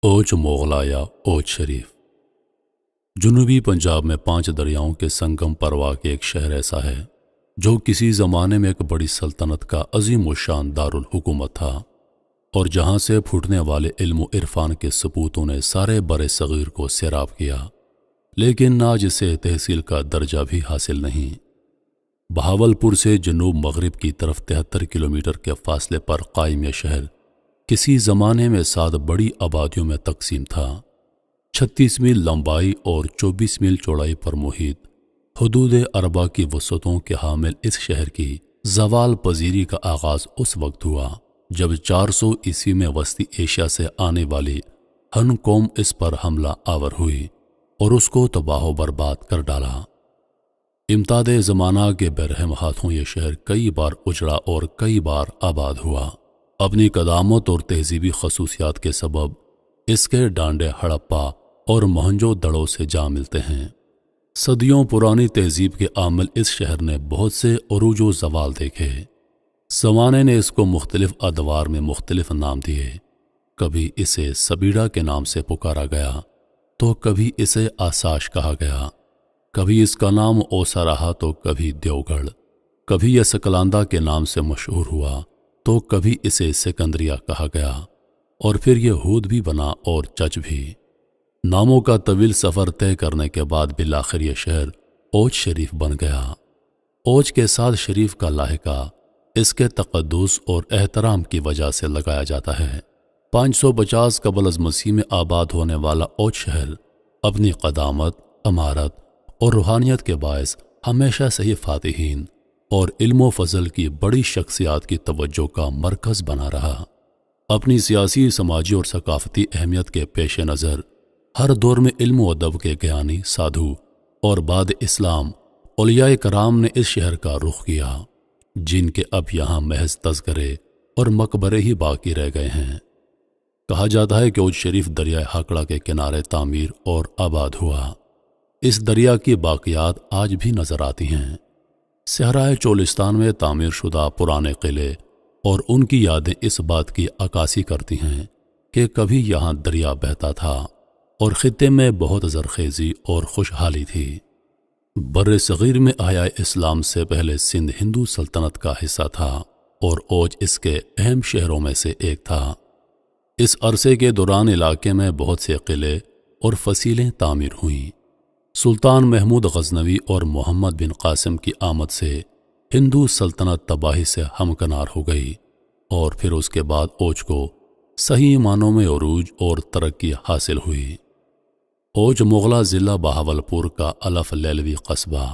اوچ مغلا یا اوچ شریف جنوبی پنجاب میں 5 دریاؤں کے سنگم پر واقع ایک شہر ایسا ہے جو کسی زمانے میں ایک بڑی سلطنت کا عظیم و شان دارالحکومت تھا، اور جہاں سے پھوٹنے والے علم و عرفان کے سپوتوں نے سارے بر صغیر کو سیراب کیا، لیکن آج اسے تحصیل کا درجہ بھی حاصل نہیں۔ بہاولپور سے جنوب مغرب کی طرف 73 کلومیٹر کے فاصلے پر قائم یہ شہر کسی زمانے میں 7 بڑی آبادیوں میں تقسیم تھا۔ 36 میل لمبائی اور 24 میل چوڑائی پر محیط حدود اربع کی وسعتوں کے حامل اس شہر کی زوال پذیری کا آغاز اس وقت ہوا جب 400 عیسوی میں وسطی ایشیا سے آنے والی ہن قوم اس پر حملہ آور ہوئی اور اس کو تباہ و برباد کر ڈالا۔ امتاد زمانہ کے برہم ہاتھوں یہ شہر کئی بار اجڑا اور کئی بار آباد ہوا۔ اپنی قدامت اور تہذیبی خصوصیات کے سبب اس کے ڈانڈے ہڑپا اور موہنجو دڑو سے جا ملتے ہیں۔ صدیوں پرانی تہذیب کے عامل اس شہر نے بہت سے عروج و زوال دیکھے۔ زمانے نے اس کو مختلف ادوار میں مختلف نام دیے، کبھی اسے سبیڑا کے نام سے پکارا گیا تو کبھی اسے آساش کہا گیا، کبھی اس کا نام اوسا رہا تو کبھی دیوگڑھ، کبھی یہ سکلاندہ کے نام سے مشہور ہوا تو کبھی اسے سکندریہ کہا گیا، اور پھر یہ ہود بھی بنا اور چچ بھی۔ ناموں کا طویل سفر طے کرنے کے بعد بالآخر یہ شہر اوچ شریف بن گیا۔ اوچ کے ساتھ شریف کا لاحقہ اس کے تقدس اور احترام کی وجہ سے لگایا جاتا ہے۔ 550 قبل از مسیح میں آباد ہونے والا اوچ شہر اپنی قدامت، عمارت اور روحانیت کے باعث ہمیشہ سے ہی فاتحین اور علم و فضل کی بڑی شخصیات کی توجہ کا مرکز بنا رہا۔ اپنی سیاسی، سماجی اور ثقافتی اہمیت کے پیش نظر ہر دور میں علم و ادب کے گیانی، سادھو اور بعد اسلام اولیاء کرام نے اس شہر کا رخ کیا، جن کے اب یہاں محض تذکرے اور مقبرے ہی باقی رہ گئے ہیں۔ کہا جاتا ہے کہ اوچ شریف دریائے ہاکڑا کے کنارے تعمیر اور آباد ہوا۔ اس دریا کی باقیات آج بھی نظر آتی ہیں۔ صحرائے چولستان میں تعمیر شدہ پرانے قلعے اور ان کی یادیں اس بات کی عکاسی کرتی ہیں کہ کبھی یہاں دریا بہتا تھا اور خطے میں بہت زرخیزی اور خوشحالی تھی۔ بر صغیر میں آیا اسلام سے پہلے سندھ ہندو سلطنت کا حصہ تھا اور اوچ اس کے اہم شہروں میں سے ایک تھا۔ اس عرصے کے دوران علاقے میں بہت سے قلعے اور فصیلیں تعمیر ہوئیں۔ سلطان محمود غزنوی اور محمد بن قاسم کی آمد سے ہندو سلطنت تباہی سے ہمکنار ہو گئی، اور پھر اس کے بعد اوچ کو صحیح معنوں میں عروج اور ترقی حاصل ہوئی۔ اوچ مغلا ضلع بہاولپور کا الف لیلوی قصبہ۔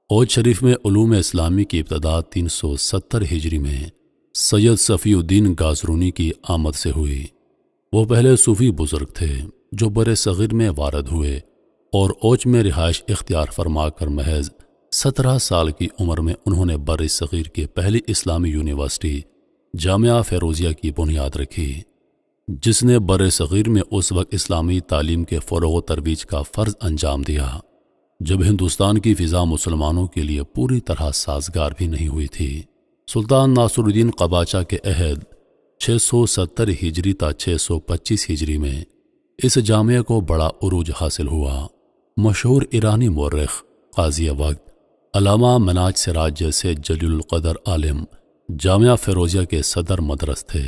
اوچ شریف میں علوم اسلامی کی ابتدا 370 ہجری میں سید صفی الدین گازرونی کی آمد سے ہوئی۔ وہ پہلے صوفی بزرگ تھے جو بر صغیر میں وارد ہوئے اور اوچ میں رہائش اختیار فرما کر محض 17 سال کی عمر میں انہوں نے بر صغیر کی پہلی اسلامی یونیورسٹی جامعہ فیروزیہ کی بنیاد رکھی، جس نے بر صغیر میں اس وقت اسلامی تعلیم کے فروغ و ترویج کا فرض انجام دیا جب ہندوستان کی فضا مسلمانوں کے لیے پوری طرح سازگار بھی نہیں ہوئی تھی۔ سلطان ناصر الدین قباچہ کے عہد 670 ہجری تا 625 ہجری میں اس جامعہ کو بڑا عروج حاصل ہوا۔ مشہور ایرانی مورخ قاضی وقت علامہ مناج سراج جیسے جلیل القدر عالم جامعہ فیروزیہ کے صدر مدرس تھے۔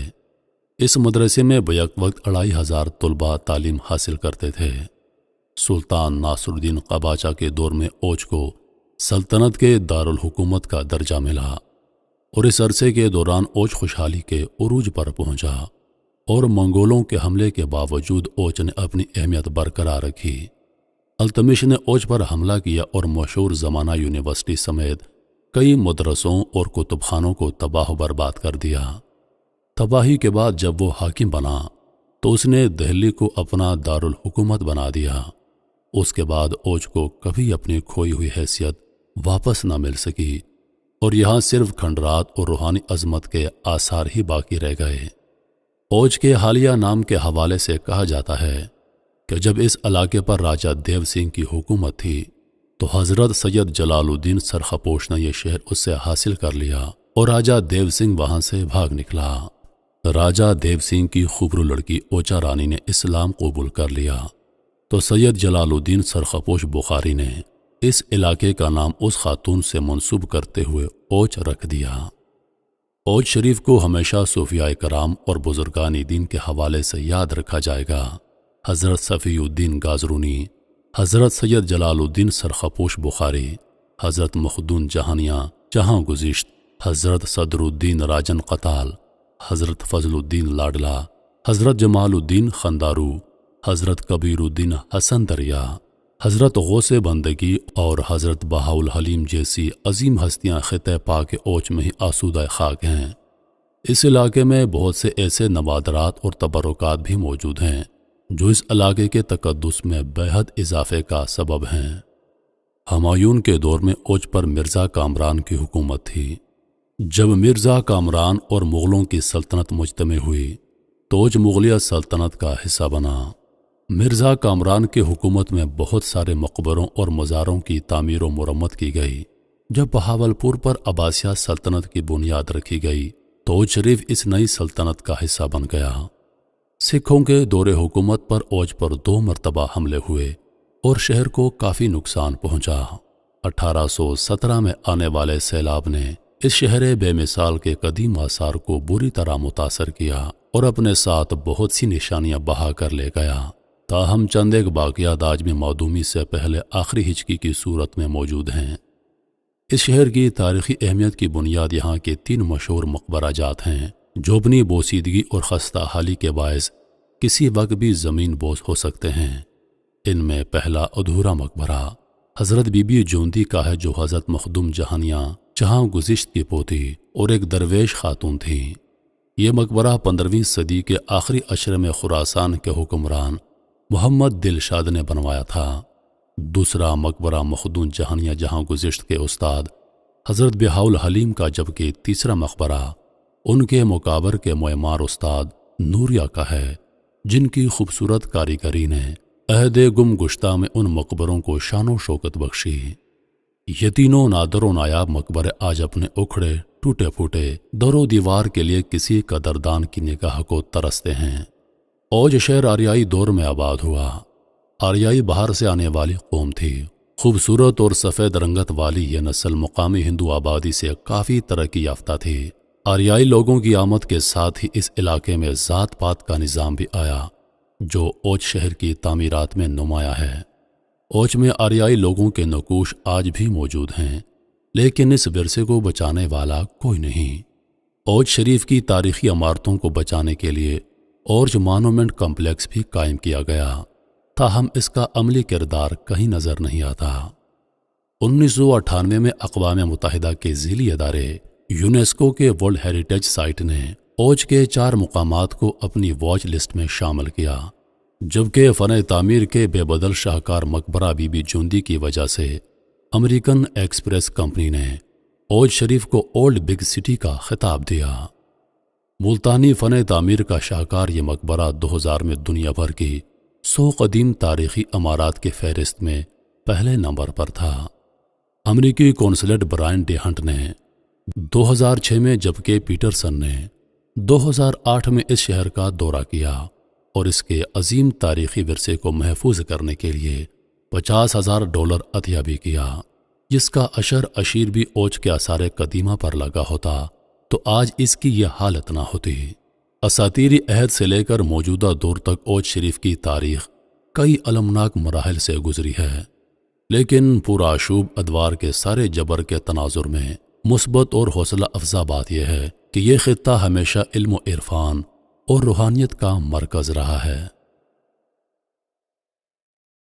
اس مدرسے میں بیک وقت 2500 طلباء تعلیم حاصل کرتے تھے۔ سلطان ناصر الدین قباچہ کے دور میں اوچ کو سلطنت کے دارالحکومت کا درجہ ملا، اور اس عرصے کے دوران اوچ خوشحالی کے عروج پر پہنچا، اور منگولوں کے حملے کے باوجود اوچ نے اپنی اہمیت برقرار رکھی۔ التمش نے اوچ پر حملہ کیا اور مشہور زمانہ یونیورسٹی سمیت کئی مدرسوں اور کتب خانوں کو تباہ و برباد کر دیا۔ تباہی کے بعد جب وہ حاکم بنا تو اس نے دہلی کو اپنا دارالحکومت بنا دیا۔ اس کے بعد اوچ کو کبھی اپنی کھوئی ہوئی حیثیت واپس نہ مل سکی، اور یہاں صرف کھنڈرات اور روحانی عظمت کے آثار ہی باقی رہ گئے۔ اوچ کے حالیہ نام کے حوالے سے کہا جاتا ہے کہ جب اس علاقے پر راجہ دیو سنگھ کی حکومت تھی تو حضرت سید جلال الدین سرخپوش نے یہ شہر اس سے حاصل کر لیا، اور راجہ دیو سنگھ وہاں سے بھاگ نکلا۔ راجہ دیو سنگھ کی خوبرو لڑکی اوچا رانی نے اسلام قبول کر لیا تو سید جلال الدین سرخپوش بخاری نے اس علاقے کا نام اس خاتون سے منسوب کرتے ہوئے اوچ رکھ دیا۔ اوچ شریف کو ہمیشہ صوفیاء کرام اور بزرگان دین کے حوالے سے یاد رکھا جائے گا۔ حضرت صفی الدین گازرونی، حضرت سید جلال الدین سرخپوش بخاری، حضرت مخدون جہانیاں جہاں گزشت، حضرت صدر الدین راجن قتال، حضرت فضل الدین لاڈلا، حضرت جمال الدین خندارو، حضرت کبیر الدین حسن دریا، حضرت غوث بندگی اور حضرت بہاء الحلیم جیسی عظیم ہستیاں خطہ پاک اوچ میں ہی آسودہ خاک ہیں۔ اس علاقے میں بہت سے ایسے نوادرات اور تبرکات بھی موجود ہیں جو اس علاقے کے تقدس میں بےحد اضافے کا سبب ہیں۔ ہمایوں کے دور میں اوچ پر مرزا کامران کی حکومت تھی۔ جب مرزا کامران اور مغلوں کی سلطنت مجتمع ہوئی تو اوچ مغلیہ سلطنت کا حصہ بنا۔ مرزا کامران کی حکومت میں بہت سارے مقبروں اور مزاروں کی تعمیر و مرمت کی گئی۔ جب بہاولپور پر عباسیہ سلطنت کی بنیاد رکھی گئی تو اوچ شریف اس نئی سلطنت کا حصہ بن گیا۔ سکھوں کے دور حکومت پر اوچ پر 2 مرتبہ حملے ہوئے اور شہر کو کافی نقصان پہنچا۔ 1817 میں آنے والے سیلاب نے اس شہر بے مثال کے قدیم آثار کو بری طرح متاثر کیا اور اپنے ساتھ بہت سی نشانیاں بہا کر لے گیا۔ تاہم چند ایک باقیات آج بھی معدومی سے پہلے آخری ہچکی کی صورت میں موجود ہیں۔ اس شہر کی تاریخی اہمیت کی بنیاد یہاں کے 3 مشہور مقبرہ جات ہیں جو اپنی بوسیدگی اور خستہ حالی کے باعث کسی وقت بھی زمین بوس ہو سکتے ہیں۔ ان میں پہلا ادھورا مقبرہ حضرت بی بی جوندی کا ہے جو حضرت مخدوم جہانیاں جہاں گزشت کی پوتی اور ایک درویش خاتون تھی۔ یہ مقبرہ 15ویں صدی کے آخری عشرے میں خراسان کے حکمران محمد دلشاد نے بنوایا تھا۔ دوسرا مقبرہ مخدون جہانیاں جہاں گزشت کے استاد حضرت بہاء الحلیم کا، جبکہ تیسرا مقبرہ ان کے مقابر کے معمار استاد نوریہ کا ہے جن کی خوبصورت کاریگری نے عہد گم گشتہ میں ان مقبروں کو شان و شوکت بخشی۔ یہ تینوں نادر و نایاب مقبرے آج اپنے اکھڑے ٹوٹے پھوٹے در و دیوار کے لیے کسی قدردان کی نگاہ کو ترستے ہیں۔ اوج شہر آریائی دور میں آباد ہوا۔ آریائی باہر سے آنے والی قوم تھی۔ خوبصورت اور سفید رنگت والی یہ نسل مقامی ہندو آبادی سے کافی ترقی یافتہ تھی۔ آریائی لوگوں کی آمد کے ساتھ ہی اس علاقے میں ذات پات کا نظام بھی آیا جو اوچ شہر کی تعمیرات میں نمایاں ہے۔ اوچ میں آریائی لوگوں کے نقوش آج بھی موجود ہیں، لیکن اس ورثے کو بچانے والا کوئی نہیں۔ اوچ شریف کی تاریخی عمارتوں کو بچانے کے لیے اورج مانومنٹ کمپلیکس بھی قائم کیا گیا، تاہم اس کا عملی کردار کہیں نظر نہیں آتا۔ 1998 میں اقوام متحدہ کے ذیلی ادارے یونیسکو کے ورلڈ ہیریٹیج سائٹ نے اوچ کے 4 مقامات کو اپنی واچ لسٹ میں شامل کیا، جبکہ فن تعمیر کے بے بدل شاہکار مقبرہ بی بی جوندی کی وجہ سے امریکن ایکسپریس کمپنی نے اوچ شریف کو اولڈ بگ سٹی کا خطاب دیا۔ ملتانی فن تعمیر کا شاہکار یہ مقبرہ 2000 میں دنیا بھر کی 100 قدیم تاریخی عمارات کے فہرست میں پہلے نمبر پر تھا۔ امریکی کونسلیٹ برائن ڈی ہنٹ نے 2006 میں، جبکہ پیٹرسن نے 2008 میں اس شہر کا دورہ کیا اور اس کے عظیم تاریخی ورثے کو محفوظ کرنے کے لیے $50,000 عطیہ بھی کیا، جس کا اشیر بھی اوچ کے آثار قدیمہ پر لگا ہوتا تو آج اس کی یہ حالت نہ ہوتی۔ اساطیری عہد سے لے کر موجودہ دور تک اوچ شریف کی تاریخ کئی المناک مراحل سے گزری ہے، لیکن پرآشوب ادوار کے سارے جبر کے تناظر میں مثبت اور حوصلہ افزا بات یہ ہے کہ یہ خطہ ہمیشہ علم و عرفان اور روحانیت کا مرکز رہا ہے۔